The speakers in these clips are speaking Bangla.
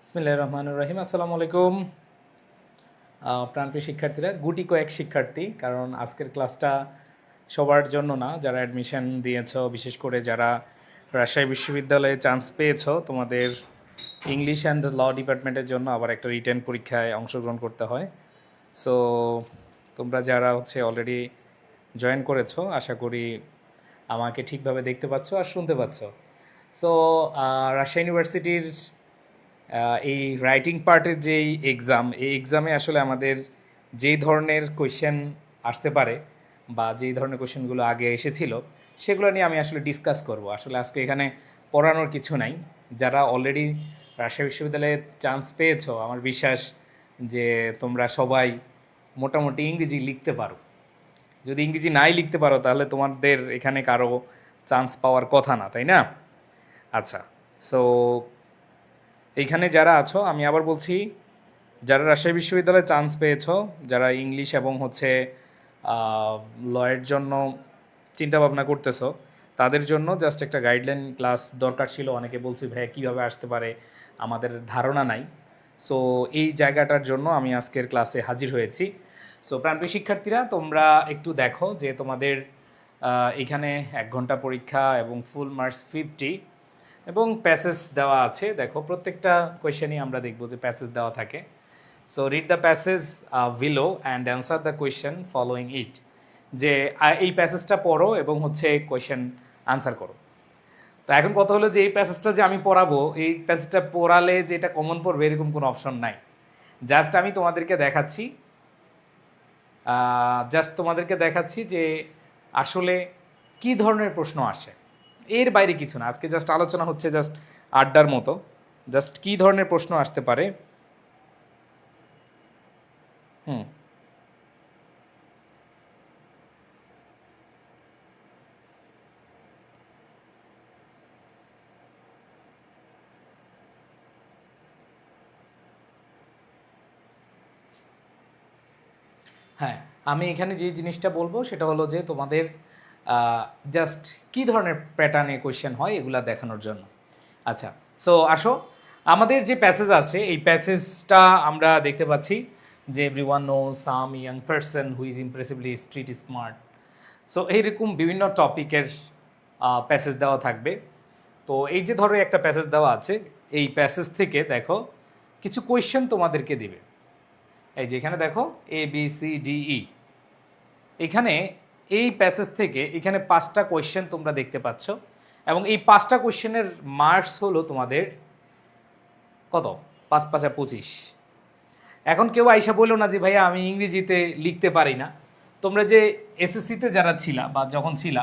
বিসমিল্লাহির রহমানির রহিম। আসসালামু আলাইকুম প্রাণপ্রিয় শিক্ষার্থীরা। গুটি কয়েক শিক্ষার্থী, কারণ আজকের ক্লাসটা সবার জন্য না। যারা অ্যাডমিশন দিয়েছো, বিশেষ করে যারা রাজশাহী বিশ্ববিদ্যালয়ে চান্স পেয়েছো, তোমাদের ইংলিশ অ্যান্ড ল ডিপার্টমেন্টের জন্য আবার একটা রিটেন পরীক্ষায় অংশগ্রহণ করতে হয়। সো তোমরা যারা অলরেডি জয়েন করেছো, আশা করি আমাকে ঠিকভাবে দেখতে পাচ্ছ আর শুনতে পাচ্ছ। সো রাজশাহী ইউনিভার্সিটির এই রাইটিং পার্টের যেই এক্সাম, এই এক্সামে আসলে আমাদের যেই ধরনের কোয়েশ্চেন আসতে পারে বা যেই ধরনের কোয়েশ্চেনগুলো আগে এসেছিল, সেগুলো নিয়ে আমি আসলে ডিসকাস করব। আসলে আজকে এখানে পড়ানোর কিছু নাই। যারা অলরেডি রাজশাহী বিশ্ববিদ্যালয়ে চান্স পেয়েছো, আমার বিশ্বাস যে তোমরা সবাই মোটামুটি ইংরেজি লিখতে পারো। যদি ইংরেজি নাই লিখতে পারো, তাহলে তোমাদের এখানে কারো চান্স পাওয়ার কথা না, তাই না? আচ্ছা, সো এইখানে যারা আছো, আমি আবার বলছি, যারা রাজশাহী বিশ্ববিদ্যালয়ে চান্স পেয়েছো, যারা ইংলিশ এবং লয়ের জন্য চিন্তা ভাবনা করতেছো, তাদের জন্য জাস্ট একটা গাইডলাইন ক্লাস দরকার ছিল। অনেকে বলছি ভাইয়া কীভাবে আসতে পারে, আমাদের ধারণা নাই। সো এই জায়গাটার জন্য আমি আজকের ক্লাসে হাজির হয়েছি। সো প্রাণপ্রিয় শিক্ষার্থীরা, তোমরা একটু দেখো যে তোমাদের এখানে 1 ঘন্টা পরীক্ষা এবং ফুল মার্কস 50 এবং প্যাসেজ দেওয়া আছে। দেখো, প্রত্যেকটা কোয়েশ্চেনই আমরা দেখব যে প্যাসেজ দেওয়া থাকে। So read the passage below and answer the question following it. যে এই প্যাসেজটা পড়ো এবং কোয়েশ্চেন আনসার করো। তো এখন কথা হলো যে এই প্যাসেজটা যে আমি পড়াবো, এই প্যাসেজটা পড়ালে যে এটা কমন পড়বে এরকম কোনো অপশন নাই। জাস্ট আমি তোমাদেরকে দেখাচ্ছি যে আসলে কি ধরনের প্রশ্ন আসে, এর বাইরে কিছু না। আজকে জাস্ট আলোচনা হচ্ছে, জাস্ট আড্ডার মতো। জাস্ট কি ধরনের প্রশ্ন আসতে পারে। হুম হ্যাঁ, আমি এখানে যে জিনিসটা বলবো সেটা হলো যে তোমাদের জাস্ট কি ধরনের প্যাটার্নে কোয়েশ্চেন হয় এগুলা দেখানোর জন্য। আচ্ছা, সো আসো, আমাদের যে প্যাসেজ আছে, এই প্যাসেজটা আমরা দেখতে পাচ্ছি যে everyone knows some young person who is ইমপ্রেসিভলি street smart. So এইরকম বিভিন্ন টপিকের প্যাসেজ দেওয়া থাকবে। তো এই যে ধরো একটা প্যাসেজ দেওয়া আছে, এই প্যাসেজ থেকে দেখো কিছু কোয়েশ্চেন তোমাদেরকে দিবে। এই যে এখানে দেখো ABCDE, এখানে এই প্যাসেজ থেকে এখানে 5টা কোয়েশ্চেন তোমরা দেখতে পাচ্ছ এবং এই 5টা কোয়েশ্চেনের মার্কস হলো তোমাদের কত? 5 5 25। এখন কেউ আইসা বললো না যে ভাইয়া আমি ইংরেজিতে লিখতে পারি না। তোমরা যে এসএসসিতে যারা ছিলা বা যখন ছিলা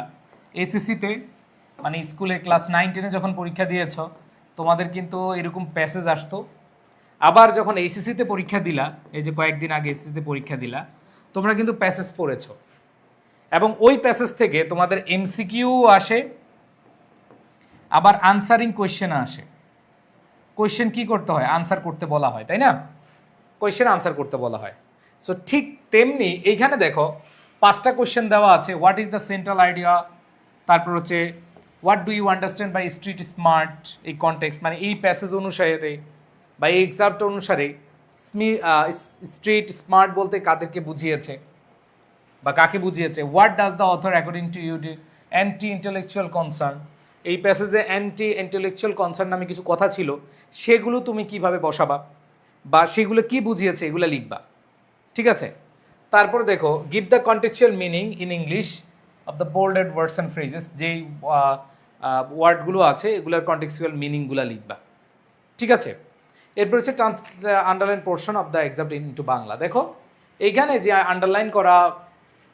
এসএসসিতে, মানে স্কুলে ক্লাস 9 10-এ যখন পরীক্ষা দিয়েছ, তোমাদের কিন্তু এরকম প্যাসেজ আসতো। আবার যখন এইচএসসিতে পরীক্ষা দিলা, এই যে কয়েকদিন আগে এইচএসসিতে পরীক্ষা দিলা, তোমরা কিন্তু প্যাসেজ পড়েছো এবং ওই প্যাসেজ থেকে তোমাদের এমসিকিউ আসে, আবার আনসারিং কোয়েশ্চেন আসে। কোয়েশ্চেন কি করতে হয়? আনসার করতে বলা হয়, তাই না? কোয়েশ্চেন আনসার করতে বলা হয়। সো ঠিক তেমনি এইখানে দেখো 5টা কোয়েশ্চেন দেওয়া আছে। What is the central idea, তারপর হচ্ছে what do you understand by street smart, এই কনটেক্সট মানে এই প্যাসেজ অনুসারে বা এই এক্সাম্পট অনুসারে স্ট্রিট স্মার্ট বলতে কাদেরকে বুঝিয়েছে বা কাকে বুঝিয়েছে। What does the author according to you anti intellectual concern, এই প্যাসেজে অ্যান্টি ইন্টেলেকচুয়াল কনসার্ন নামে কিছু কথা ছিল, সেগুলো তুমি কিভাবে বসাবা বা সেগুলো কি বুঝিয়েছে এগুলো লিখবা। ঠিক আছে? তারপর দেখো give the contextual meaning in English of the bolded words and phrases, যেই ওয়ার্ডগুলো আছে এগুলোর কন্টেক্সচুয়াল মিনিংগুলো লিখবা। ঠিক আছে? এরপর হচ্ছে underline portion of the exam into Bangla. দেখো এইখানে যে আন্ডারলাইন করা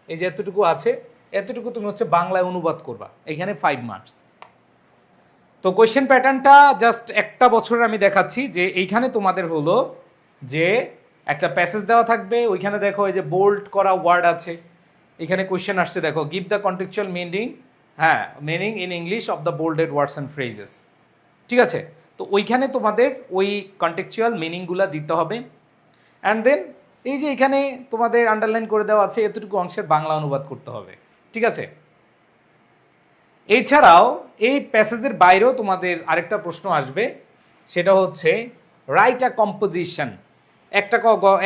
এই যে এতটুকু আছে, এতটুকু তুমি বাংলায় অনুবাদ করবা। এখানে 5 মার্কস। তো কোয়েশ্চেন প্যাটার্নটা জাস্ট একটা বছরের আমি দেখাচ্ছি যে এইখানে তোমাদের হলো যে একটা প্যাসেজ দেওয়া থাকবে, ওইখানে দেখো এই যে বোল্ড করা ওয়ার্ড আছে, এখানে কোয়েশ্চেন আসছে, দেখো গিভ দ্য কন্টেক্সচুয়াল মিনিং, হ্যাঁ, meaning in English of the bolded words and phrases. ঠিক আছে? তো ওইখানে তোমাদের ওই কন্টেক্সচুয়াল মিনিংগুলো দিতে হবে। অ্যান্ড দেন এই যে এখানে তোমাদের আন্ডারলাইন করে দেওয়া আছে, এতটুকু অংশের বাংলা অনুবাদ করতে হবে। ঠিক আছে? এছাড়াও এই প্যাসেজের বাইরেও তোমাদের আরেকটা প্রশ্ন আসবে, সেটা হচ্ছে রাইট আ কম্পোজিশন,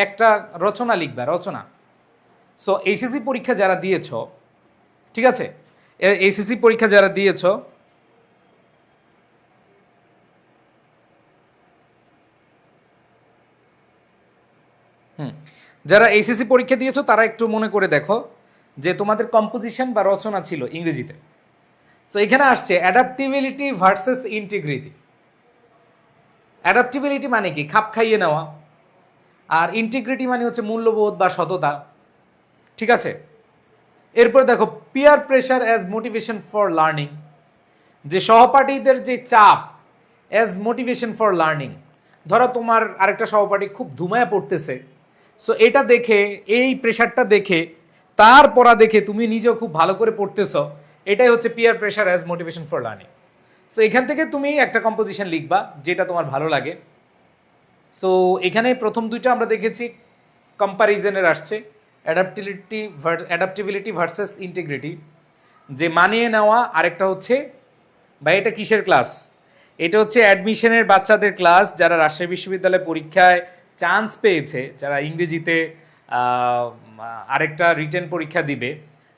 একটা রচনা লিখবা, রচনা। সো এইচএসসি পরীক্ষা যারা দিয়েছ, ঠিক আছে, এইচএসসি পরীক্ষা যারা দিয়েছ, যারা এইচএসসি পরীক্ষা দিয়েছো তারা একটু মনে করে দেখো যে তোমাদের কম্পোজিশন বা রচনা ছিল ইংরেজিতে। সো এখানে আসছে অ্যাডাপ্টিবিলিটি ভার্সেস ইন্টিগ্রিটি। অ্যাডাপ্টিবিলিটি মানে কি? খাপ খাইয়ে নেওয়া। আর ইন্টিগ্রিটি মানে হচ্ছে মূল্যবোধ বা সততা, ঠিক আছে। এরপর দেখো peer pressure as motivation for learning, যে সহপাঠীদের যে চাপ অ্যাজ মোটিভেশন ফর লার্নিং। ধরো তোমার আরেকটা সহপাঠী খুব ধুমায় পড়তেছে, সো এটা দেখে, এই প্রেশারটা দেখে, তার পড়া দেখে তুমি নিজেও খুব ভালো করে পড়তেছ, এটাই হচ্ছে peer pressure as motivation for learning. So এখান থেকে তুমি একটা কম্পোজিশন লিখবা যেটা তোমার ভালো লাগে। সো এখানে প্রথম দুইটা আমরা দেখেছি কম্প্যারিজনের আসছে, অ্যাডাপ্টিবিলিটি ভার্সেস ইন্টিগ্রিটি, যে মানিয়ে নেওয়া। আরেকটা হচ্ছে, ভাই এটা কিসের ক্লাস? এটা হচ্ছে অ্যাডমিশনের বাচ্চাদের ক্লাস, যারা রাজশাহী বিশ্ববিদ্যালয়ে পরীক্ষায় চান্স পেয়েছে, যারা ইংরেজিতে আরেকটা রিটেন পরীক্ষা দিবে,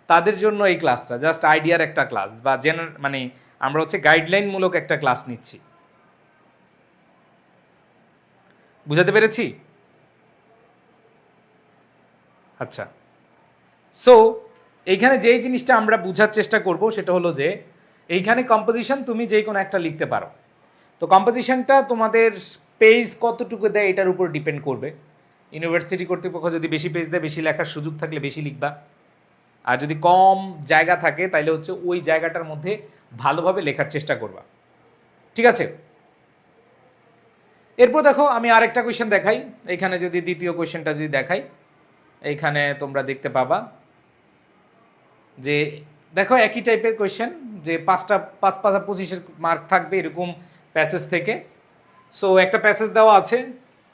তাদের জন্য এই ক্লাসটা জাস্ট আইডিয়ার একটা ক্লাস, বা মানে আমরা হচ্ছে গাইডলাইনমূলক একটা ক্লাস নিচ্ছি। বুঝাতে পেরেছি? আচ্ছা, সো এইখানে যেই জিনিসটা আমরা বুঝার চেষ্টা করব সেটা হলো যে এইখানে কম্পোজিশন তুমি যে কোনো একটা লিখতে পারো। তো কম্পোজিশনটা তোমাদের পেজ কতটুকু দেয় এটার উপর ডিপেন্ড করবে। ইউনিভার্সিটি কর্তৃপক্ষ যদি বেশি পেজ দেয়, বেশি লেখার সুযোগ থাকলে বেশি লিখবা, আর যদি কম জায়গা থাকে তাহলে হচ্ছে ওই জায়গাটার মধ্যে ভালোভাবে লেখার চেষ্টা করবা, ঠিক আছে। এরপর দেখো আমি আরেকটা কোয়েশ্চেন দেখাই। এখানে যদি দ্বিতীয় কোয়েশ্চেনটা যদি দেখাই, এইখানে তোমরা দেখতে পাবা যে দেখো একই টাইপের কোয়েশ্চেন, যে 5/25 মার্ক থাকবে এরকম প্যাসেজ থেকে। সো একটা প্যাসেজ দেওয়া আছে,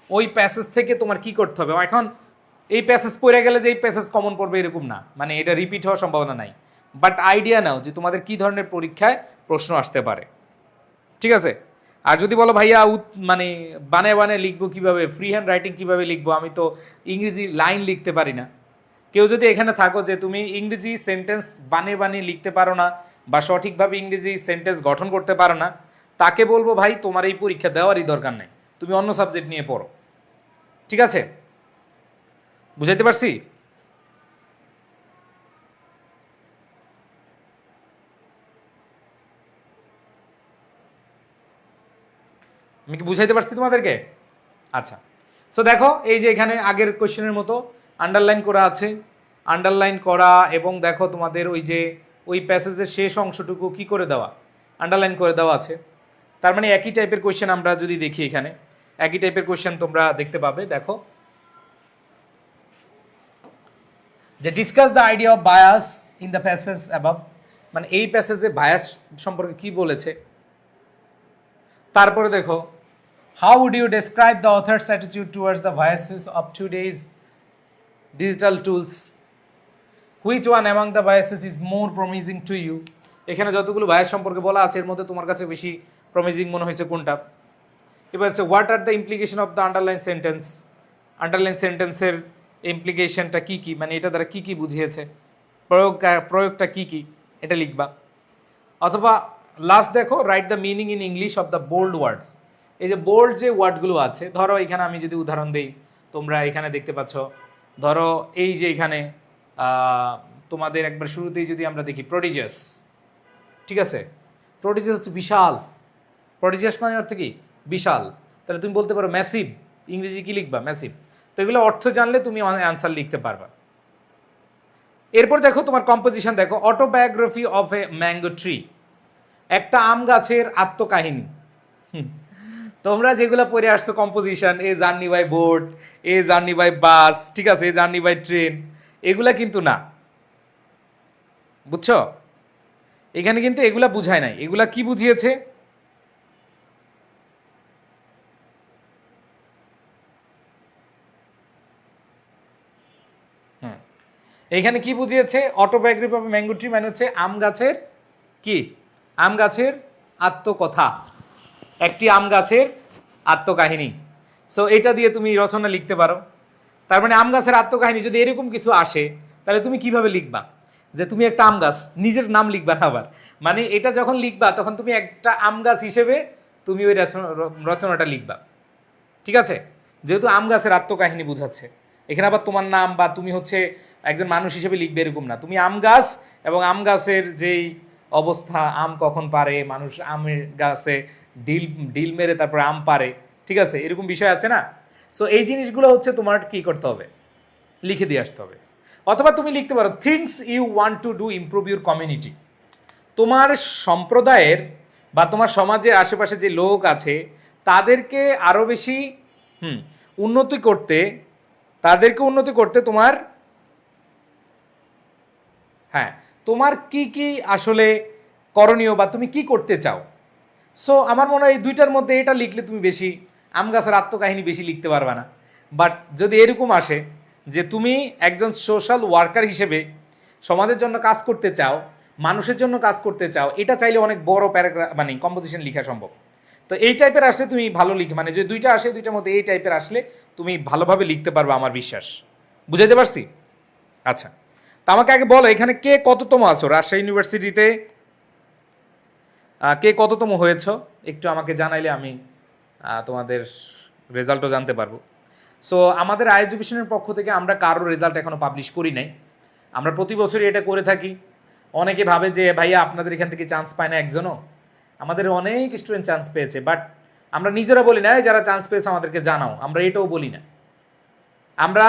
ওই প্যাসেজ থেকে তোমার কি করতে হবে। এখন এই প্যাসেজ পড়ে গেলে যে এই প্যাসেজ কমন পড়বে এরকম না, মানে এটা রিপিট হওয়ার সম্ভাবনা নাই, বাট আইডিয়া নাও যে তোমাদের কি ধরনের পরীক্ষায় প্রশ্ন আসতে পারে, ঠিক আছে। আর যদি বলো ভাইয়া মানে বানে লিখবো কিভাবে, ফ্রি হ্যান্ড রাইটিং কিভাবে লিখবো, আমি তো ইংরেজি লাইন লিখতে পারি না। কেউ যদি এখানে থাকো যে তুমি ইংরেজি সেন্টেন্স বানে লিখতে পারো না, বা সঠিকভাবে ইংরেজি সেন্টেন্স গঠন করতে পারো না, তাকে বলবো ভাই তোমার এই পরীক্ষা দেওয়ারই দরকার নেই, তুমি অন্য সাবজেক্ট নিয়ে পড়ো, ঠিক আছে। বুঝাইতে পারছি? আমি কি বুঝাইতে পারছি তোমাদেরকে? আচ্ছা, সো দেখো এই যে এখানে আগের কোয়েশ্চেনের মতো আন্ডারলাইন করা আছে, আন্ডারলাইন করা, এবং দেখো তোমাদের ওই যে ওই প্যাসেজের শেষ অংশটুকু কি করে দেওয়া, আন্ডারলাইন করে দেওয়া আছে। তার মানে একই টাইপের কোয়েশ্চেন আমরা যদি দেখি, এখানে একই টাইপের কোয়েশ্চেন তোমরা দেখতে পাবে। দেখো যে discuss the idea of bias in the passage above, মানে এই প্যাসেজে বায়াস সম্পর্কে কি বলেছে। তারপরে দেখো how would you describe the author's attitude towards the biases of today's digital tools, which one among the biases is more promising to you। এখানে যতগুলো বায়াস সম্পর্কে বলা আছে এর মধ্যে তোমার কাছে বেশি প্রমিজিং মনে হয়েছে কোনটা। এবার হচ্ছে what are the implication of the underline sentence, underline সেন্টেন্সের ইমপ্লিকেশনটা কি কি, মানে এটা দ্বারা কি কি বুঝিয়েছে, প্রয়োগটা কি কি, এটা লিখবা। অথবা লাস্ট দেখো write the meaning in English of the bold words. এই যে বোল্ড যে ওয়ার্ডগুলো আছে, ধরো এখানে আমি যদি উদাহরণ দিই, তোমরা এখানে দেখতে পাচ্ছ, ধরো এই যে এখানে তোমাদের একবার শুরুতেই যদি আমরা দেখি প্রডিজিয়াস, ঠিক আছে, প্রডিজিয়াস হচ্ছে বিশাল, প্রডিজিয়াস মানে অর্থ কি বিশাল, তাহলে তুমি বলতে পারো ম্যাসিভ, ইংরেজি কি লিখবা ম্যাসিভ। তো এগুলো অর্থ জানলে তুমি অ্যান্সার লিখতে পারবা। এরপর দেখো তোমার কম্পোজিশন দেখো, autobiography of a mango tree, একটা আম গাছের আত্মকাহিনী। তোমরা যেগুলো পড়ে আসছো composition, a journey by boat, a journey by bus, ঠিক আছে, এ জার্নি বাই ট্রেন, এগুলা কিন্তু না, বুঝছো। এখানে কিন্তু এগুলা বুঝায় নাই, এগুলা কি বুঝিয়েছে, এইখানে কি বুঝিয়েছে, অটোবায়োগ্রাফি অফ ম্যাঙ্গো ট্রি মানে হচ্ছে আম গাছের কি, আম গাছের আত্মকথা, একটি আম গাছের আত্মকাহিনী। সো এটা দিয়ে তুমি রচনা লিখতে পারো। তার মানে আম গাছের আত্মকাহিনী যদি এরকম কিছু আসে তাহলে তুমি কিভাবে লিখবা, যে তুমি একটা আম গাছ, নিজের নাম লিখবা না আবার, মানে এটা যখন লিখবা তখন তুমি একটা আম গাছ হিসেবে তুমি ওই রচনাটা লিখবা, ঠিক আছে? যেহেতু আম গাছের আত্মকাহিনী বোঝাচ্ছে, এখানে আবার তোমার নাম বা তুমি হচ্ছে একজন মানুষ হিসেবে লিখবে এরকম না, তুমি আম গাছ এবং আম গাছের যেই অবস্থা, আম কখন পারে, মানুষ আমের গাছে ডিল ডিল মেরে তারপর আম পারে, ঠিক আছে, এরকম বিষয় আছে না? সো এই জিনিসগুলো হচ্ছে তোমার কি করতে হবে, লিখে দিয়ে আসতে হবে। অথবা তুমি লিখতে পারো things you want to do improve your community. তোমার সম্প্রদায়ের বা তোমার সমাজের আশেপাশে যে লোক আছে তাদেরকে আরো বেশি উন্নতি করতে, তাদেরকে উন্নতি করতে তোমার, হ্যাঁ, তোমার কি কি আসলে করণীয় বা তুমি কি করতে চাও। সো আমার মনে হয় এই দুইটার মধ্যে এটা লিখলে তুমি বেশি আম গাছের আত্মকাহিনী বেশি লিখতে পারবা না। বাট যদি এরকম আসে যে তুমি একজন সোশ্যাল ওয়ার্কার হিসেবে সমাজের জন্য কাজ করতে চাও, মানুষের জন্য কাজ করতে চাও, এটা চাইলে অনেক বড় প্যারাগ্রাফ মানে কম্পোজিশন লেখা সম্ভব। তো এই টাইপের আসলে তুমি ভালো লিখে, মানে যে দুইটা আসে দুইটার মধ্যে এই টাইপের আসলে তুমি ভালোভাবে লিখতে পারবে আমার বিশ্বাস। বুঝাইতে পারছি? আচ্ছা, তা আমাকে আগে বলো এখানে কে কততম আছো রাজশাহী ইউনিভার্সিটিতে, কে কততম হয়েছ একটু আমাকে জানাইলে আমি তোমাদের রেজাল্টও জানতে পারবো। সো আমাদের আই এডুকেশনের পক্ষ থেকে আমরা কারোর রেজাল্ট এখনো পাবলিশ করি নাই, আমরা প্রতি বছরই এটা করে থাকি। অনেকে ভাবে যে ভাইয়া আপনাদের এখান থেকে চান্স পায় না একজনও, আমাদের অনেক স্টুডেন্ট চান্স পেয়েছে, বাট আমরা নিজেরা বলি না যারা চান্স পেয়েছে আমাদেরকে জানাও, আমরা এটাও বলি না। আমরা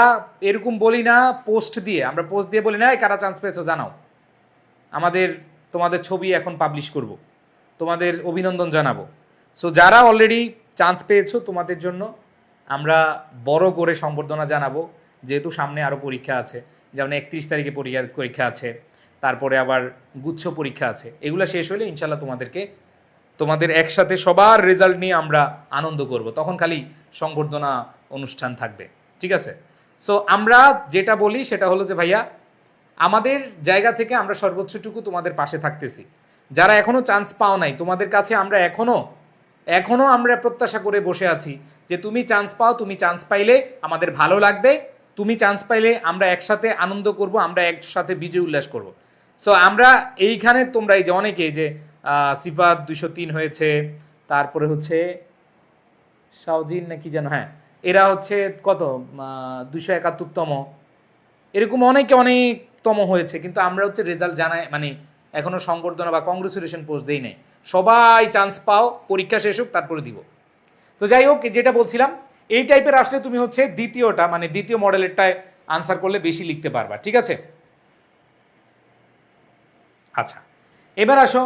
এরকম বলি না পোস্ট দিয়ে, আমরা পোস্ট দিয়ে বলি না কারা চান্স পেয়েছো জানাও, আমাদের তোমাদের ছবি এখন পাবলিশ করব, তোমাদের অভিনন্দন জানাবো। সো যারা অলরেডি চান্স পেয়েছো তোমাদের জন্য আমরা বড় করে সম্বর্ধনা জানাবো, যেহেতু সামনে আরও পরীক্ষা আছে, যেমন 31 তারিখে পরীক্ষা আছে, তারপরে আবার গুচ্ছ পরীক্ষা আছে, এগুলো শেষ হলে ইনশাল্লাহ তোমাদের একসাথে সবার রেজাল্ট নিয়ে আমরা আনন্দ করব, তখন খালি সংবর্ধনা অনুষ্ঠান থাকবে, ঠিক আছে? সো আমরা যেটা বলি সেটা হলো যে ভাইয়া আমাদের জায়গা থেকে আমরা সর্বোচ্চটুকু তোমাদের পাশে থাকতেছি। যারা এখনো চান্স পাও নাই তোমাদের কাছে আমরা এখনো আমরা প্রত্যাশা করে বসে আছি যে তুমি চান্স পাও, তুমি চান্স পাইলে আমাদের ভালো লাগবে, তুমি চান্স পাইলে আমরা একসাথে আনন্দ করব, আমরা একসাথে বিজয় উল্লাস করব। সো আমরা এইখানে তোমরা এই যে অনেকে যে সিফাত 203 হয়েছে, তারপরে হচ্ছে শাওজিন নাকি যেন, হ্যাঁ, এরা হচ্ছে কত 271তম, এরকম অনেকতম হয়েছে, কিন্তু আমরা হচ্ছে রেজাল্ট জানাই মানে এখনো সংবর্ধনা বা কংগ্রেচুলেশন পোস্ট দেই নাই। সবাই চান্স পাও, পরীক্ষা শেষ হোক তারপরে দিব। তো যাই হোক, যেটা বলছিলাম এই টাইপের আসলে তুমি হচ্ছে দ্বিতীয়টা মানে দ্বিতীয় মডেলেরটায় আনসার করলে বেশি লিখতে পারবা, ঠিক আছে? আচ্ছা, এবার আসো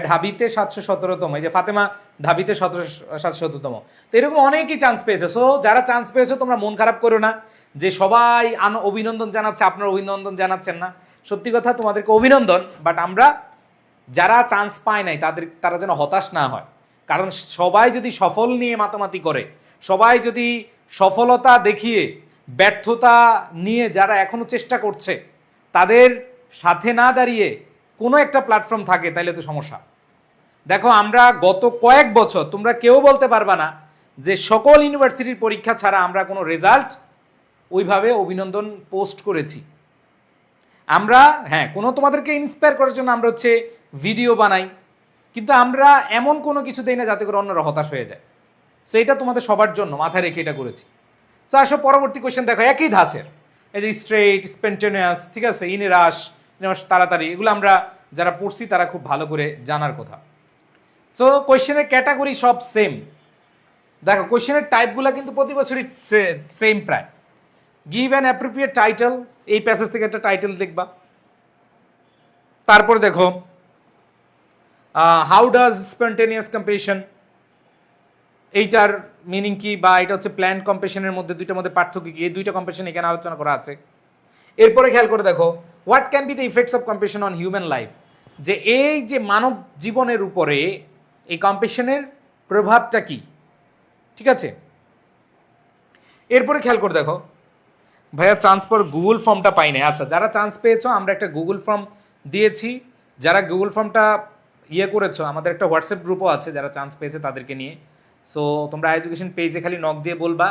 ঢাবিতে 717তম, এই যে ফাতেমা ঢাবিতে 717তম। তো এরকম অনেকেই চান্স পেয়েছে। সো যারা চান্স পেয়েছো তোমরা মন খারাপ করো না যে সবাই অভিনন্দন জানাচ্ছে, আপনারা অভিনন্দন জানাচ্ছেন না। সত্যি কথা, তোমাদেরকে অভিনন্দন, বাট আমরা যারা চান্স পায় নাই তারা যেন হতাশ না হয়, কারণ সবাই যদি সফল নিয়ে মাতামাতি করে, সবাই যদি সফলতা দেখিয়ে ব্যর্থতা নিয়ে যারা এখনো চেষ্টা করছে তাদের সাথে না দাঁড়িয়ে কোনো একটা প্ল্যাটফর্ম থাকে, তাইলে তো সমস্যা। দেখো আমরা গত কয়েক বছর তোমরা কেউ বলতে পারবা না যে সকল ইউনিভার্সিটির পরীক্ষা ছাড়া আমরা কোনো রেজাল্ট ওইভাবে অভিনন্দন পোস্ট করেছি। আমরা হ্যাঁ কোনো তোমাদেরকে ইন্সপায়ার করার জন্য আমরা হচ্ছে ভিডিও বানাই, কিন্তু আমরা এমন কোনো কিছু দেই না যাতে করে অন্যরা হতাশ হয়ে যায়। সো এটা তোমাদের সবার জন্য মাথায় রেখে এটা করেছি। সো আসো পরবর্তী কোয়েশ্চেন দেখো, একই ধাঁচের, এই যে স্ট্রেইট, স্পন্টেনিয়াস, ঠিক আছে, ইনরাশ, তাড়াতাড়ি, এগুলো আমরা যারা পড়ছি তারা খুব ভালো করে জানার কথা। সো কোয়েশ্চেনের ক্যাটাগরি সব সেম। দেখো কোয়েশ্চেনের টাইপগুলো কিন্তু প্রতি বছরই সেম প্রায়। গিভ অ্যান অ্যাপ্রোপ্রিয়েট টাইটেল, এই প্যাসেজ থেকে একটা টাইটেল দেখবা। তারপরে দেখো হাউ ডাজ স্পন্টেনিয়াস কম্পেশন, এইটার মিনিং কি, বা এটা হচ্ছে প্ল্যান কম্পেশনের মধ্যে দুইটার মধ্যে পার্থক্য কি, এই দুইটা কম্পেশন এখানে আলোচনা করা আছে। এরপরে খেয়াল করে দেখো what can be the effects of কম্পেশন on human life, যে এই যে মানব জীবনের উপরে এই কম্পেশনের প্রভাবটা কি, ঠিক আছে। এরপরে খেয়াল করে দেখো ভাইয়া চান্স পর গুগল ফর্মটা পাই নাই। আচ্ছা, যারা চান্স পেয়েছো আমরা একটা গুগল ফর্ম দিয়েছি, যারা গুগল ফর্মটা ইয়ে করেছো, আমাদের একটা হোয়াটসঅ্যাপ গ্রুপও আছে যারা চান্স পেয়েছে তাদেরকে নিয়ে। সো তোমরা এডুকেশন পেজে খালি নক দিয়ে বলবা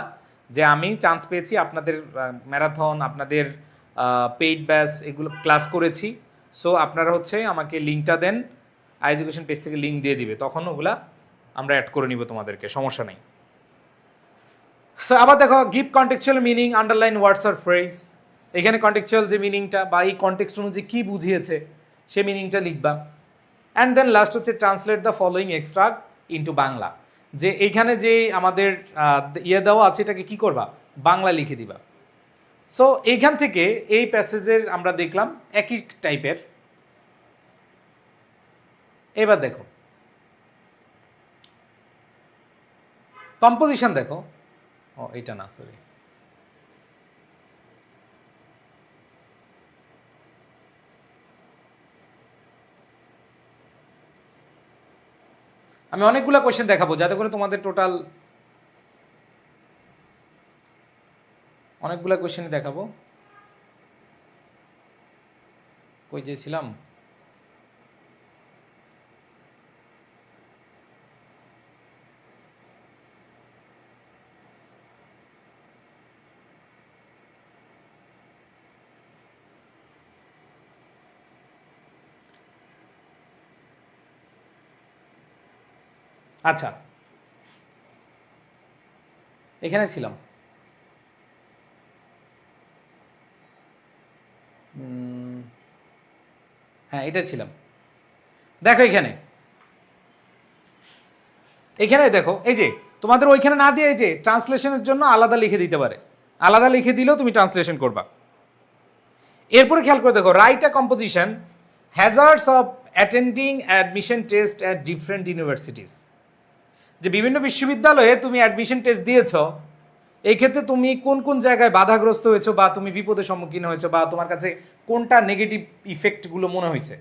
যে আমি চান্স পেয়েছি, আপনাদের ম্যারাথন, আপনাদের পেইড ব্যাচ এগুলো ক্লাস করেছি, সো আপনারা হচ্ছে আমাকে লিঙ্কটা দেন, এডুকেশন পেজ থেকে লিঙ্ক দিয়ে দিবে, তখন ওগুলা আমরা অ্যাড করে নিব তোমাদেরকে, সমস্যা নেই। সো আবার দেখো, give contextual meaning, underline words or phrase. এখানে কন্টেক্সচুয়াল যে মিনিংটা বা এই কন্টেক্সট অনুযায়ী কী বুঝিয়েছে সে মিনিংটা লিখবা। অ্যান্ড দেন লাস্ট হচ্ছে translate the following extract into Bangla, যে এইখানে যে আমাদের ইয়ে দেওয়া আছে এটাকে কি করবা, বাংলা লিখে দিবা। সো এইখান থেকে এই প্যাসেজের আমরা দেখলাম একই টাইপের। এবার দেখো কম্পোজিশন, দেখো ও এটা না, সরি, আমি অনেকগুলো কোয়েশ্চেন দেখাবো যাতে করে তোমাদের টোটাল অনেকগুলো কোয়েশ্চেন দেখাবো। কই যেছিলাম, আচ্ছা এখানে ছিলাম। হ্যাঁ এটা ছিলাম। দেখো এখানে এখানে দেখো, এই যে তোমাদের ওইখানে না দিয়ে এই যে ট্রান্সলেশনের জন্য আলাদা লিখে দিতে পারে, আলাদা লিখে দিলেও তুমি ট্রান্সলেশন করবা। এরপরে খেয়াল করে দেখো, write a composition, hazards of attending admission test at different universities. যে বিভিন্ন বিশ্ববিদ্যালয়ে তুমি অ্যাডমিশন টেস্ট দিয়েছো, এই ক্ষেত্রে তুমি কোন কোন জায়গায় বাধাগ্রস্ত হয়েছো বা তুমি বিপদের সম্মুখীন হয়েছো বা তোমার কাছে কোনটা নেগেটিভ ইফেক্টগুলো মনে হয়েছে।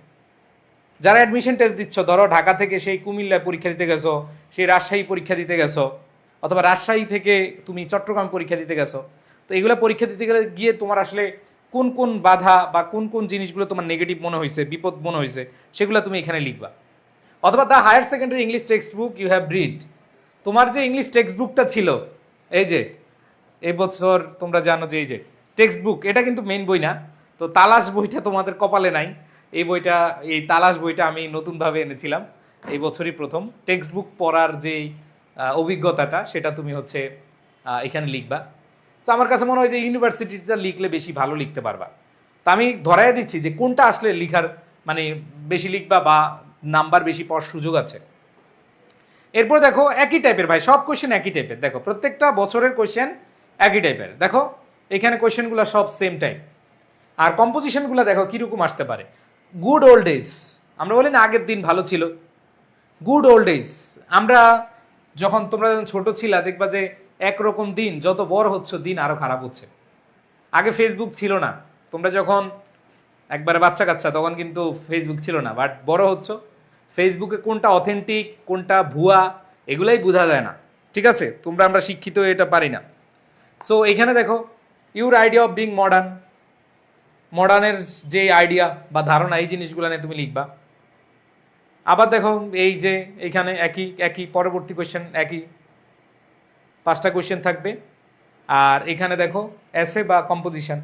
যারা অ্যাডমিশন টেস্ট দিচ্ছ, ধরো ঢাকা থেকে সেই কুমিল্লায় পরীক্ষা দিতে গেছো, সেই রাজশাহী পরীক্ষা দিতে গেছো, অথবা রাজশাহী থেকে তুমি চট্টগ্রাম পরীক্ষা দিতে গেছো, তো এগুলো পরীক্ষা দিতে গেলে গিয়ে তোমার আসলে কোন কোন বাধা বা কোন কোন জিনিসগুলো তোমার নেগেটিভ মনে হয়েছে, বিপদ মনে হয়েছে, সেগুলো তুমি এখানে লিখবা। অথবা the higher secondary English text book you have read, তোমার যে ইংলিশ টেক্সট বুকটা ছিল, এই যে এই বছর তোমরা জানো যে এই যে টেক্সট বুক, এটা কিন্তু মেইন বই না, তো তালাশ বইটা তোমাদের কপালে নাই। এই বইটা, এই তালাশ বইটা আমি নতুনভাবে এনেছিলাম এই বছরই প্রথম। টেক্সট বুক পড়ার যে অভিজ্ঞতাটা সেটা তুমি হচ্ছে এখানে লিখবা। তো আমার কাছে মনে হয় যে ইউনিভার্সিটিটা লিখলে বেশি ভালো লিখতে পারবা। তা আমি ধরাই দিচ্ছি যে কোনটা আসলে লিখার মানে বেশি লিখবা বা নাম্বার বেশি পাওয়ার সুযোগ আছে। এরপর দেখো একই টাইপের, ভাই সব কোয়েশ্চেন একই টাইপের, দেখো প্রত্যেকটা বছরের কোয়েশ্চেন একই টাইপের। দেখো এখানে কোয়েশ্চেনগুলো সব সেম টাইপ। আর কম্পোজিশনগুলো দেখো কীরকম আসতে পারে। গুড ওল্ড এজ, আমরা বলি না আগের দিন ভালো ছিল। গুড ওল্ড এজ, আমরা যখন তোমরা যখন ছোটো ছিলা দেখবা যে একরকম দিন, যত বড় হচ্ছে দিন আরও খারাপ হচ্ছে। আগে ফেসবুক ছিল না, তোমরা যখন একবারে বাচ্চা কাচ্চা তখন কিন্তু ফেসবুক ছিল না, বাট বড় হচ্ছ ফেসবুকে কোনটা অথেন্টিক কোনটা ভুয়া এগুলাই বোঝা যায় না। ঠিক আছে, আমরা শিক্ষিত এটা পারি না। সো এখানে দেখো your idea of being modern, মডার্নের যে আইডিয়া বা ধারণা, এই জিনিসগুলো নিয়ে তুমি লিখবা। আবার দেখো এই যে এখানে একই একই পরবর্তী কোয়েশ্চেন, একই 5টা কোয়েশ্চেন থাকবে। আর এখানে দেখো এসে বা কম্পোজিশন,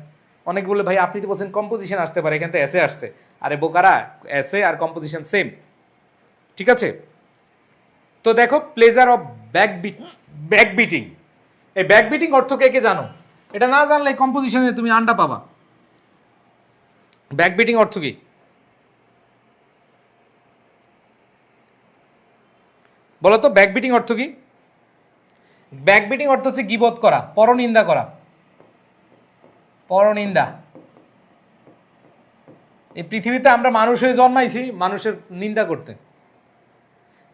অনেক বলে ভাই আপনি তো বলছেন কম্পোজিশন আসতে পারে, এখানে তো এসে আসছে। আরে বোকারা, এসে আর কম্পোজিশন সেম। ঠিক আছে, তো দেখো প্লেজার অফ ব্যাক বিটিং, এই ব্যাক বিটিং অর্থ কে কে জানো? এটা না জানলে কম্পোজিশনে তুমি আন্ডা পাবা। ব্যাক বিটিং অর্থ কি বলো তো? ব্যাক বিটিং অর্থ কি? ব্যাক বিটিং অর্থ হচ্ছে গীবত করা, পরনিন্দা করা। পরনিন্দা, এই পৃথিবীতে আমরা মানুষ হয়ে জন্মাইছি মানুষের নিন্দা করতে।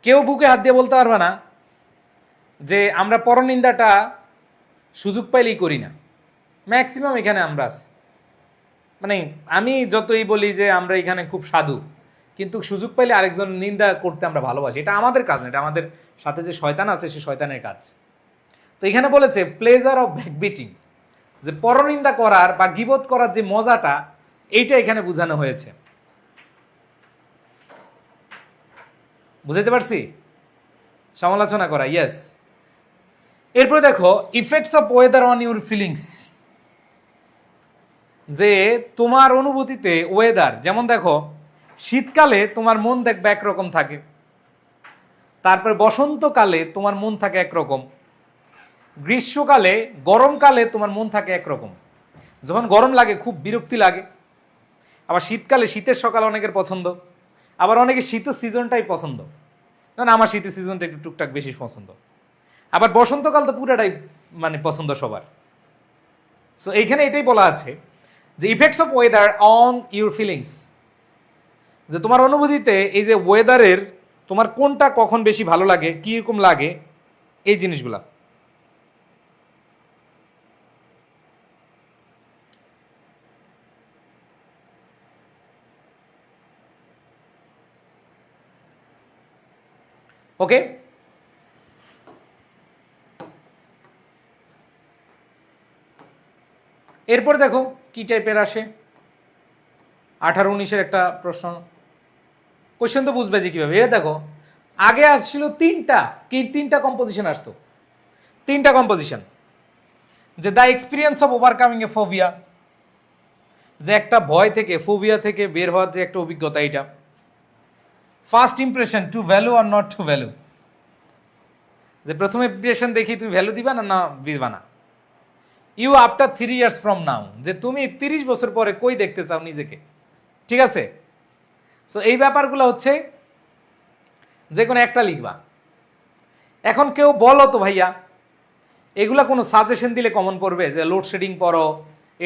কেউ বুকে হাত দিয়ে বলতে পারবে না যে আমরা পরনিন্দাটা সুযোগ পাইলেই করি না। ম্যাক্সিমাম এখানে আমরা মানে আমি যতই বলি যে আমরা এখানে খুব সাধু, কিন্তু সুযোগ পাইলে আরেকজন নিন্দা করতে আমরা ভালোবাসি। এটা আমাদের কাজ না, এটা আমাদের সাথে যে শয়তান আছে সে শয়তানের কাজ। তো এখানে বলেছে প্লেজার অফ ব্যাকবিটিং, যে পরনিন্দা করার বা গীবত করার যে মজাটা, এইটা এখানে বোঝানো হয়েছে। বুঝাইতে পারছি? সমালোচনা করা, ইয়েস। এরপরে দেখো effects of weather on your feelings, যে তোমার অনুভূতিতে ওয়েদার, যেমন দেখো শীতকালে তোমার মন দেখবে একরকম থাকে, তারপরে বসন্তকালে তোমার মন থাকে একরকম, গ্রীষ্মকালে গরমকালে তোমার মন থাকে একরকম। যখন গরম লাগে খুব বিরক্তি লাগে, আবার শীতকালে শীতের সকাল অনেকের পছন্দ, আবার অনেকের শীতের সিজনটাই পছন্দ, কারণ আমার শীতের সিজনটা একটু টুকটাক বেশি পছন্দ, আবার বসন্তকাল তো পুরাটাই মানে পছন্দ সবার। সো এইখানে এটাই বলা আছে যে effects of weather on your feelings, যে তোমার অনুভূতিতে এই যে ওয়েদারের তোমার কোনটা কখন বেশি ভালো লাগে, কীরকম লাগে, এই জিনিসগুলা। ওকে, এরপর দেখো কি টাইপের আসে। 18-19-এর একটা প্রশ্ন, কোয়েশ্চেন তো বুঝবে যে কিভাবে। এটা দেখো আগে আসছিল তিনটা কম্পোজিশন আসতো, তিনটা কম্পোজিশন, যে the experience of overcoming A phobia, যে একটা ভয় থেকে ফোবিয়া থেকে বের হওয়ার যে একটা অভিজ্ঞতা, এটা। ফার্স্ট ইমপ্রেশন, টু ভ্যালু আর নট টু ভ্যালু, যে প্রথম ইমপ্রেশন দেখি তুমি ভ্যালু দিবা না না দিবা না। You after 3 years from now, যে তুমি 30 বছর পরে কই দেখতে চাও নিজেকে, ঠিক আছে। সো এই ব্যাপারগুলো হচ্ছে যে কোনো একটা লিখবা। এখন কেউ বলো তো ভাইয়া এগুলা কোনো সাজেশন দিলে কমন পড়বে, যে লোডশেডিং পড়ো,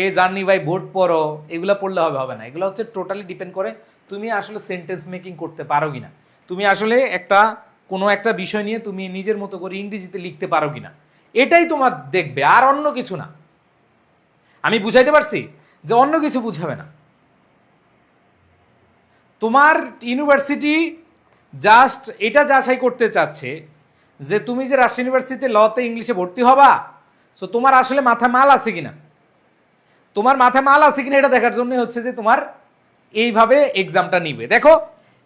এ জার্নি বাই বোট পড়ো, এগুলা পড়লে হবে না। এগুলো হচ্ছে টোটালি ডিপেন্ড করে তুমি আসলে সেন্টেন্স মেকিং করতে পারো কিনা, তুমি আসলে কোনো একটা বিষয় নিয়ে তুমি নিজের মতো করে ইংরেজিতে লিখতে পারো কিনা, এটাই তোমার দেখবে, আর অন্য কিছু না। আমি বুঝাইতে পারছি যে অন্য কিছু বুঝাবে না। তোমার ইউনিভার্সিটি জাস্ট এটা যাচাই করতে চাচ্ছে যে তুমি যে রাজশাহী ইউনিভার্সিটিতে লতে ইংলিশে ভর্তি হবা, সো তোমার আসলে মাথায় মাল আছে কিনা, তোমার মাথায় মাল আছে কিনা এটা দেখার জন্য হচ্ছে যে তোমার এইভাবে এক্সামটা নিবে। দেখো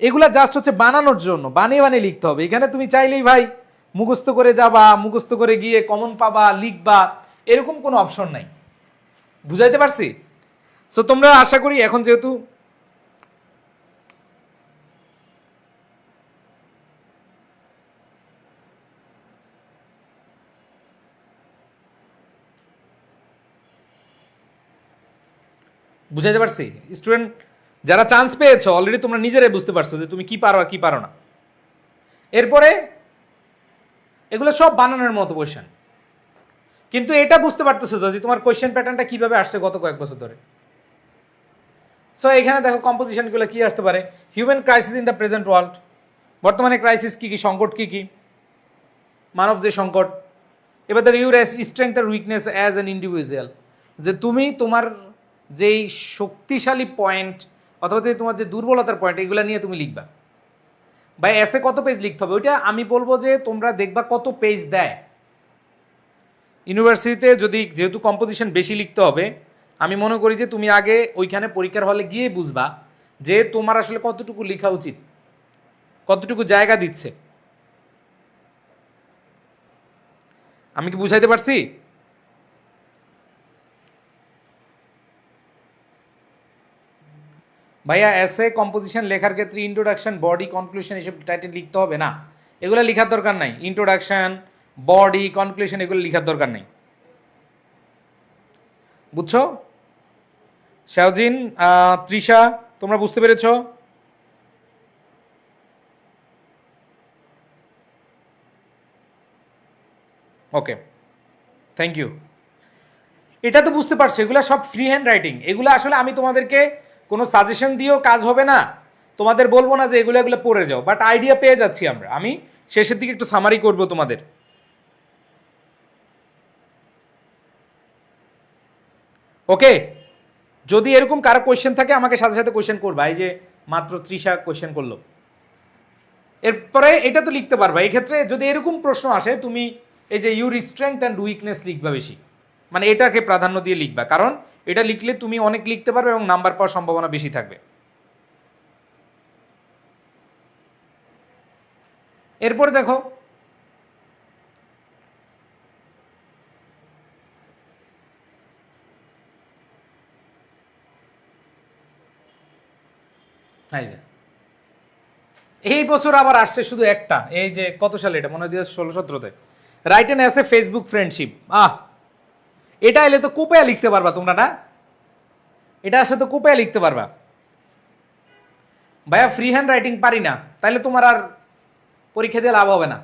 এগুলা জাস্ট হচ্ছে বানানোর জন্য, বানিয়ে বানিয়ে লিখতে হবে। এখানে তুমি চাইলেই ভাই মুখস্থ করে যাবা, মুখস্থ করে গিয়ে কমন পাবা, লিখবা, এরকম কোনো অপশন নাই। বুঝাইতে পারছি? সো তোমরা আশা করি এখন যেহেতু বুঝাইতে পারছি, স্টুডেন্ট যারা চান্স পেয়েছো অলরেডি তোমরা নিজেরাই বুঝতে পারছো যে তুমি কি পারো আর কি পারো না। এরপরে এগুলো সব বানানোর মতো কোয়েশ্চেন, কিন্তু এটা বুঝতে পারতেছো তো যে তোমার কোয়েশ্চেন প্যাটার্নটা কিভাবে আসছে গত কয়েক বছর ধরে। সো এখানে দেখো কম্পোজিশনগুলো কি আসতে পারে। Human crisis in the present world, বর্তমানে ক্রাইসিস কি কি, সংকট কি কি, মানব যে সংকট। এবার দেখো ইউর স্ট্রেংথ আর উইকনেস অ্যাজ অ্যান ইন্ডিভিজুয়াল, যে তুমি তোমার যেই শক্তিশালী পয়েন্ট অথবা তোমার যে দুর্বলতার পয়েন্ট, এগুলো নিয়ে তুমি লিখবা। বা এসে কত পেজ লিখতে হবে ওইটা আমি বলবো যে তোমরা দেখবা কত পেজ দেয় ইউনিভার্সিটিতে। যদি যেহেতু কম্পোজিশন বেশি লিখতে হবে, আমি মনে করি যে তুমি আগে ওইখানে পরীক্ষার হলে গিয়ে বুঝবা যে তোমার আসলে কতটুকু লেখা উচিত, কতটুকু জায়গা দিচ্ছে। আমি কি বুঝাইতে পারছি? ভাইয়া এসে কম্পোজিশন লেখার ক্ষেত্রে ইন্ট্রোডাকশন, বডি, কনক্লুশন এসব টাইটেল লিখতে হবে না, এগুলো লেখার দরকার নাই। ইন্ট্রোডাকশন, বডি, কনক্লুশন এগুলো লেখার দরকার নেই, বুঝছো? শাওজিন, তৃষা, তোমরা বুঝতে পেরেছো? ওকে, থ্যাংক ইউ। এটা তো বুঝতে পারছো এগুলো সব ফ্রি হ্যান্ড রাইটিং, এগুলো আসলে আমি তোমাদেরকে কোনো সাজেশন দিয়েও কাজ হবে না, তোমাদের বলবো না যে এগুলো এগুলো পড়ে যাও, বাট আইডিয়া পেয়ে যাচ্ছি আমরা। আমি শেষের দিকে একটু সামারি করব তোমাদের। ওকে, যদি এরকম কারো কোয়েশ্চেন থাকে আমাকে সাথে সাথে কোয়েশ্চেন করবা। এই যে মাত্র তৃষা কোয়েশ্চেন করলো, এরপরে এটা তো লিখতে পারবা। এই ক্ষেত্রে যদি এরকম প্রশ্ন আসে তুমি এই যে ইউর স্ট্রেংথ অ্যান্ড উইকনেস লিখবা বেশি, মানে এটাকে প্রাধান্য দিয়ে লিখবা, কারণ এটা লিখলে তুমি অনেক লিখতে পারবে এবং নাম্বার পাওয়ার সম্ভাবনা বেশি থাকবে। এরপরে দেখো এই বছর আবার আসছে শুধু একটা, এই যে কত সালে এটা মনে হয় 2016-17-তে, রাইট এন এসে ফেসবুক ফ্রেন্ডশিপ। এটা এলে তো কোপায়া লিখতে পারবা তোমরা না, এটা আসলে তো কোপায়া লিখতে পারবা। ভাইয়া ফ্রি হ্যান্ড রাইটিং পারি না, তাহলে তোমার আর পরীক্ষা দিয়ে লাভ হবে না।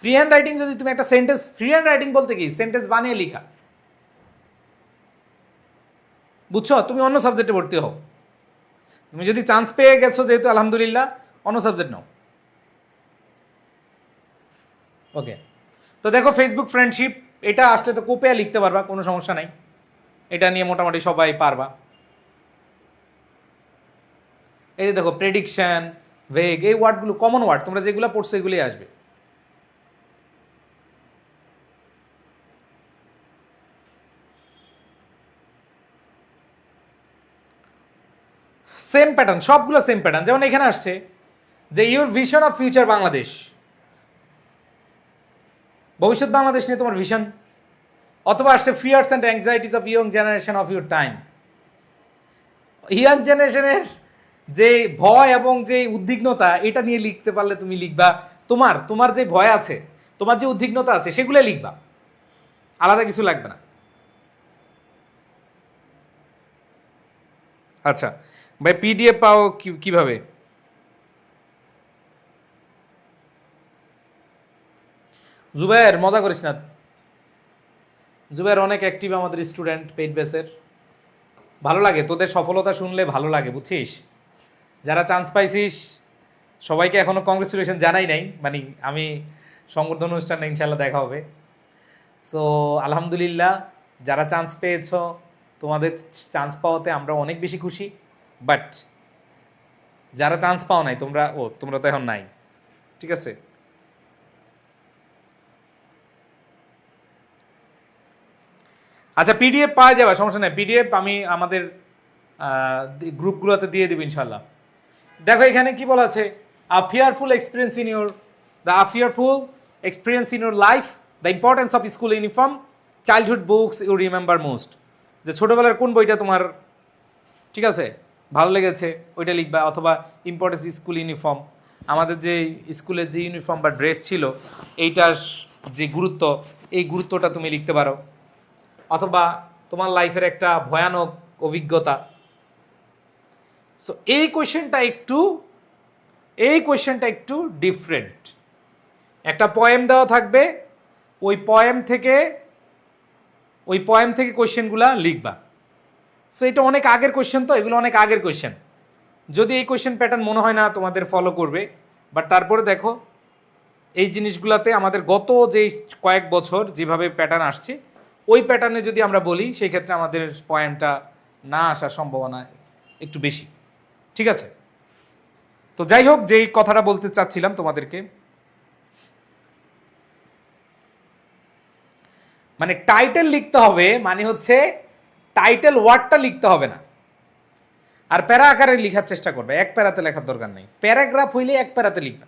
ফ্রি হ্যান্ড রাইটিং যদি তুমি একটা সেন্টেন্স, ফ্রি হ্যান্ড রাইটিং বলতে কি সেন্টেন্স বানিয়ে লিখা, বুঝছো? তুমি অন্য সাবজেক্টে ভর্তি হও, তুমি যদি চান্স পেয়ে গেছো যেহেতু আলহামদুলিল্লাহ, অন্য সাবজেক্ট নাও। ওকে, তো দেখো ফেসবুক ফ্রেন্ডশিপ এটা আসলে তো কোপেয়া লিখতে পারবা, কোনো সমস্যা নাই, এটা নিয়ে মোটামুটি সবাই পারবা। এই যে দেখো প্রেডিকশন, ভেগ, এই ওয়ার্ডগুলো কমন ওয়ার্ড, তোমরা যেগুলো পড়ছো এগুলোই আসবে। সেম প্যাটার্ন, সবগুলো সেম প্যাটার্ন। যেমন এখানে আসছে যে your vision of future Bangladesh, ভবিষ্যৎ বাংলাদেশ নিয়ে তোমার ভিশন। অথবা আসছে fears and anxieties of young generation of your time, young জেনারেশনের যে ভয় এবং যে উদ্বিগ্নতা, এটা নিয়ে লিখতে পারলে তুমি লিখবা। তোমার তোমার যে ভয় আছে, তোমার যে উদ্বিগ্নতা আছে, সেগুলো লিখবা, আলাদা কিছু লাগবে না। আচ্ছা ভাই, পিডিএফ পাও কিভাবে? জুবাইর মজা করিস না, জুবাইর অনেক অ্যাক্টিভ আমাদের স্টুডেন্ট পেইড বেসের, ভালো লাগে তোদের সফলতা শুনলে, ভালো লাগে বুঝছিস। যারা চান্স পাইছিস সবাইকে এখনো কংগ্রেচুলেশন জানাই নাই, মানে আমি সংবর্ধনা অনুষ্ঠানে ইনশাল্লাহ দেখা হবে। সো আলহামদুলিল্লাহ, যারা চান্স পেয়েছ, তোমাদের চান্স পাওয়াতে আমরা অনেক বেশি খুশি। বাট যারা চান্স পাও নাই, তোমরা তো এখন নাই, ঠিক আছে। আচ্ছা পিডিএফ পাওয়া যাবে, সমস্যা নেই, পিডিএফ আমি আমাদের গ্রুপগুলোতে দিয়ে দেবো ইনশাল্লাহ। দেখো এখানে কি বলা আছে, a fearful experience in your, the fearful experience in your life, the importance of school uniform, childhood books you remember most. যে ছোটোবেলার কোন বইটা তোমার, ঠিক আছে, ভালো লেগেছে ওইটা লিখবা। অথবা ইম্পর্টেন্স স্কুল ইউনিফর্ম, আমাদের যে স্কুলের যে ইউনিফর্ম বা ড্রেস ছিল, এইটার যে গুরুত্ব, এই গুরুত্বটা তুমি লিখতে পারো। অথবা তোমার লাইফের একটা ভয়ানক অভিজ্ঞতা। সো এই কোয়েশ্চেনটা একটু ডিফারেন্ট। একটা পয়েম দেওয়া থাকবে, ওই পয়েম থেকে কোয়েশ্চেনগুলা লিখবা। সো এটা অনেক আগের কোয়েশ্চেন, তো এগুলো অনেক আগের কোয়েশ্চেন, যদি এই কোয়েশ্চেন প্যাটার্ন মনে হয় না তোমাদের ফলো করবে, বাট তারপরে দেখো এই জিনিসগুলোতে আমাদের গত যেই কয়েক বছর যেভাবে প্যাটার্ন আসছে, ওই প্যাটার্নে যদি আমরা বলি, সেই ক্ষেত্রে আমাদের পয়েন্টটা না আসার সম্ভাবনা একটু বেশি, ঠিক আছে। তো যাই হোক, যেই কথাটা বলতে চাচ্ছিলাম তোমাদেরকে, মানে টাইটেল লিখতে হবে, মানে হচ্ছে টাইটেল ওয়ার্ডটা লিখতে হবে না, আর প্যারা আকারে লেখার চেষ্টা করবে, এক প্যারাতে লেখার দরকার নেই। প্যারাগ্রাফ হইলে এক প্যারাতে লিখবে,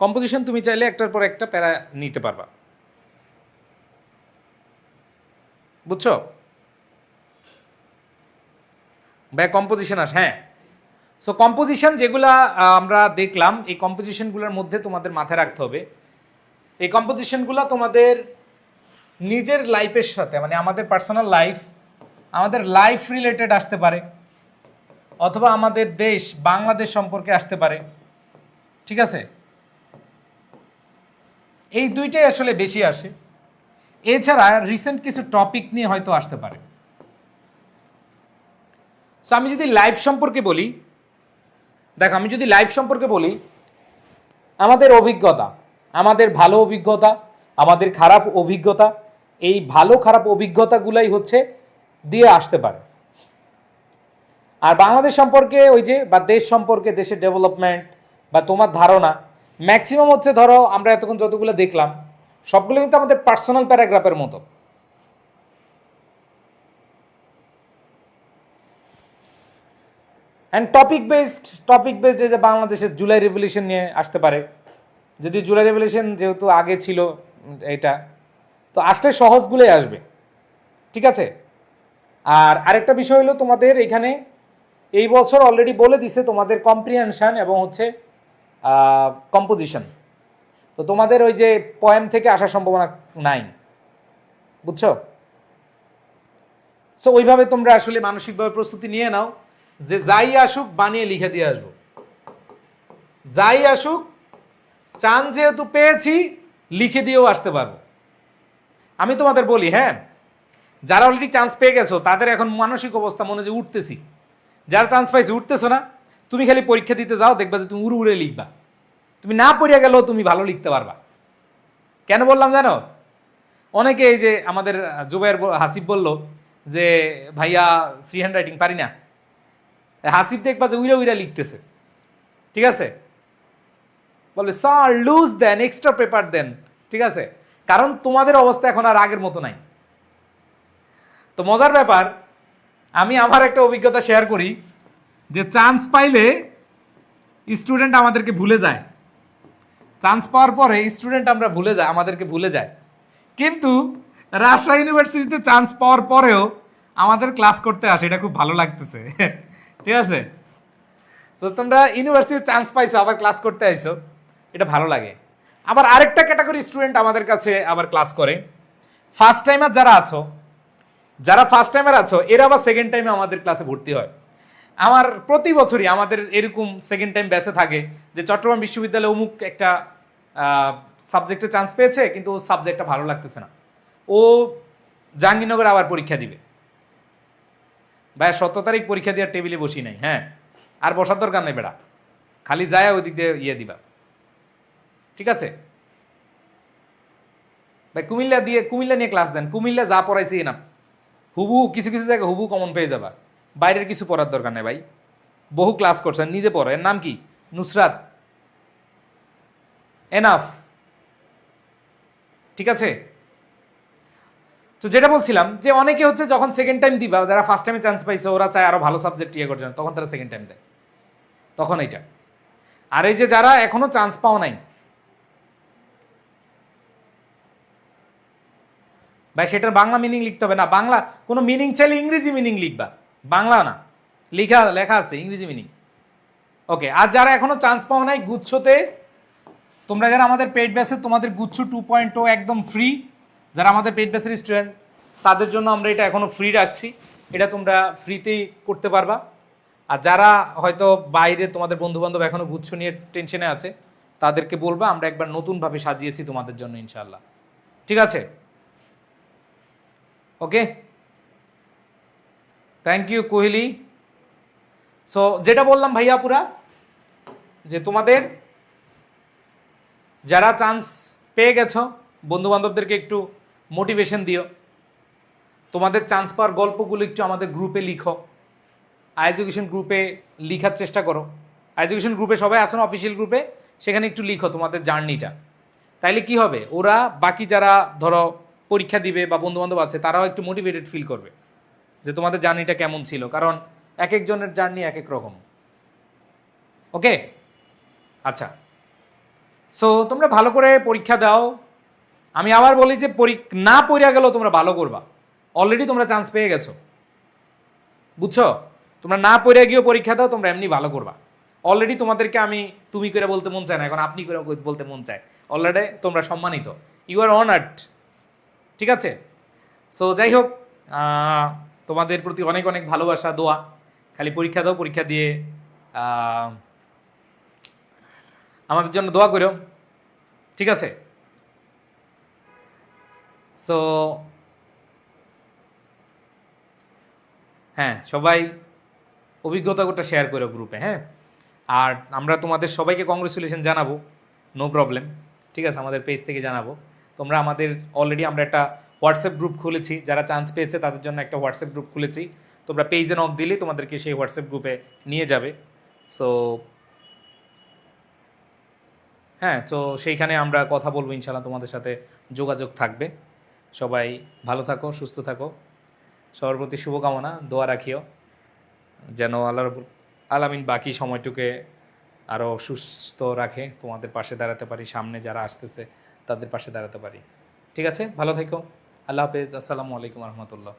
কম্পোজিশন তুমি চাইলে একটার পর একটা প্যারা নিতে পারবা, বুঝছো ভাই? কম্পোজিশন হ্যাঁ। সো কম্পোজিশন যেগুলা আমরা দেখলাম, এই কম্পোজিশনগুলোর মধ্যে তোমাদের মাথায় রাখতে হবে, এই কম্পোজিশনগুলো তোমাদের নিজের লাইফের সাথে, মানে আমাদের পার্সোনাল লাইফ, আমাদের লাইফ রিলেটেড আসতে পারে, অথবা আমাদের দেশ বাংলাদেশ সম্পর্কে আসতে পারে, ঠিক আছে। এই দুইটাই আসলে বেশি আসে। এছাড়া রিসেন্ট কিছু টপিক নিয়ে হয়তো আসতে পারে। সো আমি যদি লাইফ সম্পর্কে বলি, দেখো আমি যদি লাইফ সম্পর্কে বলি, আমাদের অভিজ্ঞতা, আমাদের ভালো অভিজ্ঞতা, আমাদের খারাপ অভিজ্ঞতা, এই ভালো খারাপ অভিজ্ঞতাগুলাই হচ্ছে দিয়ে আসতে পারে। আর বাংলাদেশ সম্পর্কে ওই যে, বা দেশ সম্পর্কে, দেশের ডেভেলপমেন্ট বা তোমার ধারণা, ম্যাক্সিমাম হচ্ছে ধরো আমরা এতক্ষণ যতগুলো দেখলাম, সবগুলো কিন্তু আমাদের পার্সোনাল প্যারাগ্রাফের মতো। অ্যান্ড টপিক বেসড, এই যে বাংলাদেশের জুলাই রেভলিউশন নিয়ে আসতে পারে, যদি জুলাই রেভলিউশন যেহেতু আগে ছিল এটা, তো আসলে সহজগুলোই আসবে, ঠিক আছে। আর আরেকটা বিষয় হলো তোমাদের এখানে এই বছর অলরেডি বলে দিছে তোমাদের কম্প্রিহেনশন এবং হচ্ছে কম্পোজিশন, তো তোমাদের ওই যে পয়েম থেকে আসার সম্ভাবনা নাই, বুঝছো। সো ওইভাবে তোমরা আসলে মানসিকভাবে প্রস্তুতি নিয়ে নাও যে যাই আসুক বানিয়ে লিখে দিয়ে আসবো, যাই আসুক চান্স যেহেতু পেয়েছি লিখে দিয়েও আসতে পারবো। আমি তোমাদের বলি, হ্যাঁ, যারা অলরেডি চান্স পেয়ে গেছো তাদের এখন মানসিক অবস্থা মনে যে উঠতেছি, যারা চান্স পাইছে উঠতেছো না, তুমি খালি পরীক্ষা দিতে যাও, দেখবা যে তুমি উড়ে উড়ে লিখবা, তুমি না পড়িয়া গেলেও তুমি ভালো লিখতে পারবা। কেন বললাম জানো, অনেকে এই যে আমাদের জুবাইর হাসিব বলল যে ভাইয়া ফ্রি হ্যান্ড রাইটিং পারি না, হাসিব দেখবা যে উইরা উইরা লিখতেছে, ঠিক আছে, বলে স্যার লুজ দেন, এক্সট্রা পেপার দেন, ঠিক আছে, কারণ তোমাদের অবস্থা এখন আর আগের মতো নাই। তো মজার ব্যাপার, আমি আমার একটা অভিজ্ঞতা শেয়ার করি যে চান্স পাইলে স্টুডেন্ট আমাদেরকে ভুলে যায়, চান্স পাওয়ার পরে স্টুডেন্ট আমরা ভুলে যায়, আমাদেরকে ভুলে যায়, কিন্তু রাজশাহী ইউনিভার্সিটিতে চান্স পাওয়ার পরেও আমাদের ক্লাস করতে আসে, এটা খুব ভালো লাগতেছে ঠিক আছে। তো তোমরা ইউনিভার্সিটিতে চান্স পাইছো আবার ক্লাস করতে আইছো, এটা ভালো লাগে। আবার আরেকটা ক্যাটাগরি স্টুডেন্ট আমাদের কাছে আবার ক্লাস করে, ফার্স্ট টাইমার যারা আছো, যারা ফার্স্ট টাইমার আছো এরা আবার সেকেন্ড টাইমে আমাদের ক্লাসে ভর্তি হয়। আমার প্রতি বছরই আমাদের এরকম সেকেন্ড টাইম ব্যাচে থাকে যে চট্টগ্রাম বিশ্ববিদ্যালয়ে অমুক একটা সাবজেক্টে চান্স পেয়েছে কিন্তু ও সাবজেক্টটা ভালো লাগতেছে না, ও জাহাঙ্গীরনগরে আবার পরীক্ষা দিবে। ভাই 17 তারিখ পরীক্ষা দেওয়ার টেবিলে বসি নাই, হ্যাঁ, আর বসার দরকার নেই বেড়া, খালি যায় ওই দিক দিয়ে ইয়ে দিবা, ঠিক আছে ভাই। কুমিল্লা নিয়ে ক্লাস দেন, কুমিল্লা যা পড়াইছে না হুবু, কিছু কিছু জায়গায় হুবু কমন পেয়ে যাবা, বাইরের কিছু পড়ার দরকার নেই ভাই, বহু ক্লাস করছেন, নিজে পড়ো। এর নাম কি? নুসরাত, এনাফ, ঠিক আছে। তো যেটা বলছিলাম যে অনেকে হচ্ছে যখন সেকেন্ড টাইম দিবা, যারা ফার্স্ট টাইমে চান্স পাইছে ওরা চায় আরো ভালো সাবজেক্ট ইয়ে করছেন, তখন তারা সেকেন্ড টাইম দেয়, তখন এইটা। আর এই যে যারা এখনো চান্স পাও নাই ভাই, সেটার বাংলা মিনিং লিখতে হবে না, বাংলা কোনো মিনিং চাইলে ইংরেজি মিনিং লিখবা, বাংলা না, লেখা আছে ইংরেজি মিনিং, ওকে। আর যারা এখনো চান্স পাও নাই গুচ্ছতে, তোমরা যারা আমাদের পেইড ব্যাচে, তোমাদের গুচ্ছ 2.0 একদম ফ্রি, যারা আমাদের পেইড ব্যাচের স্টুডেন্ট তাদের জন্য আমরা এটা এখনো ফ্রি রাখছি, এটা তোমরা ফ্রিতেই করতে পারবা। আর যারা হয়তো বাইরে তোমাদের বন্ধু বান্ধব এখনো গুচ্ছ নিয়ে টেনশনে আছে তাদেরকে বলবা আমরা একবার নতুনভাবে সাজিয়েছি তোমাদের জন্য ইনশাল্লাহ, ঠিক আছে, okay. Thank you Kohli. So যেটা বললাম ভাইয়া পুরা, যে তোমাদের যারা চান্স পেয়ে গেছো বন্ধু বান্ধবদেরকে একটু মোটিভেশন দিও, তোমাদের চান্স পাওয়ার গল্পগুলো একটু আমাদের গ্রুপে লিখো, এডুকেশন গ্রুপে লিখার চেষ্টা করো, এডুকেশন গ্রুপে সবাই আসো না অফিসিয়াল গ্রুপে, সেখানে একটু লিখো তোমাদের জার্নিটা, তাইলে কি হবে ওরা বাকি যারা ধরো পরীক্ষা দিবে বা বন্ধু বান্ধব আছে তারাও একটু মোটিভেটেড ফিল করবে যে তোমাদের জার্নিটা কেমন ছিল, কারণ এক একজনের জার্নি এক এক রকম, ওকে। আচ্ছা, সো তোমরা ভালো করে পরীক্ষা দাও। আমি আবার বলি যে না পড়িয়া গেলেও তোমরা ভালো করবা, অলরেডি তোমরা চান্স পেয়ে গেছো, বুঝছো। তোমরা না পড়িয়া গিয়েও পরীক্ষা দাও, তোমরা এমনি ভালো করবা। অলরেডি তোমাদেরকে আমি তুমি করে বলতে মন চায় না, এখন আপনি করে বলতে মন চায়, অলরেডি তোমরা সম্মানিত, ইউ আর অনার্ড, ঠিক আছে। সো যাই হোক, তোমাদের প্রতি অনেক অনেক ভালোবাসা, দোয়া, খালি পরীক্ষা দাও, পরীক্ষা দিয়ে আমাদের জন্য দোয়া করো, ঠিক আছে। সো হ্যাঁ, সবাই অভিজ্ঞতাটা শেয়ার করো গ্রুপে, হ্যাঁ। আর আমরা তোমাদের সবাইকে কংগ্রেচুলেশন জানাবো, নো প্রবলেম, ঠিক আছে, আমাদের পেজ থেকে জানাবো। তোমরা আমাদের অলরেডি আমরা একটা হোয়াটসঅ্যাপ গ্রুপ খুলেছি, যারা চান্স পেয়েছে তাদের জন্য একটা হোয়াটসঅ্যাপ গ্রুপ খুলেছি, তোমরা পেজে নক দিলে তোমাদেরকে সেই হোয়াটসঅ্যাপ গ্রুপে নিয়ে যাবে। সো হ্যাঁ, তো সেইখানে আমরা কথা বলবো ইনশাল্লাহ, তোমাদের সাথে যোগাযোগ থাকবে। সবাই ভালো থাকো, সুস্থ থাকো, সবার প্রতি শুভকামনা, দোয়া রাখিও যেন আল্লাহ রাব্বুল আলামিন বাকি সময়টুকে আরও সুস্থ রাখে, তোমাদের পাশে দাঁড়াতে পারি, সামনে যারা আসতেছে তাদের পাশে দাঁড়াতে পারি। ঠিক আছে, ভালো থেকো। আল্লাহ হাফেজ। আসসালামু আলাইকুম রহমতুল্লাহ।